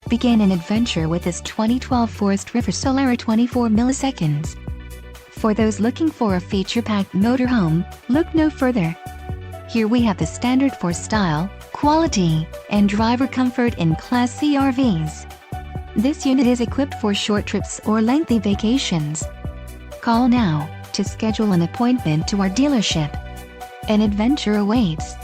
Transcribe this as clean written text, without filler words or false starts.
Begin an adventure with this 2012 Forest River Solera 24MS. For those looking for a feature-packed motorhome, look no further. Here we have the standard for style, quality, and driver comfort in Class C RVs. This unit is equipped for short trips or lengthy vacations. Call now to schedule an appointment to our dealership. An adventure awaits.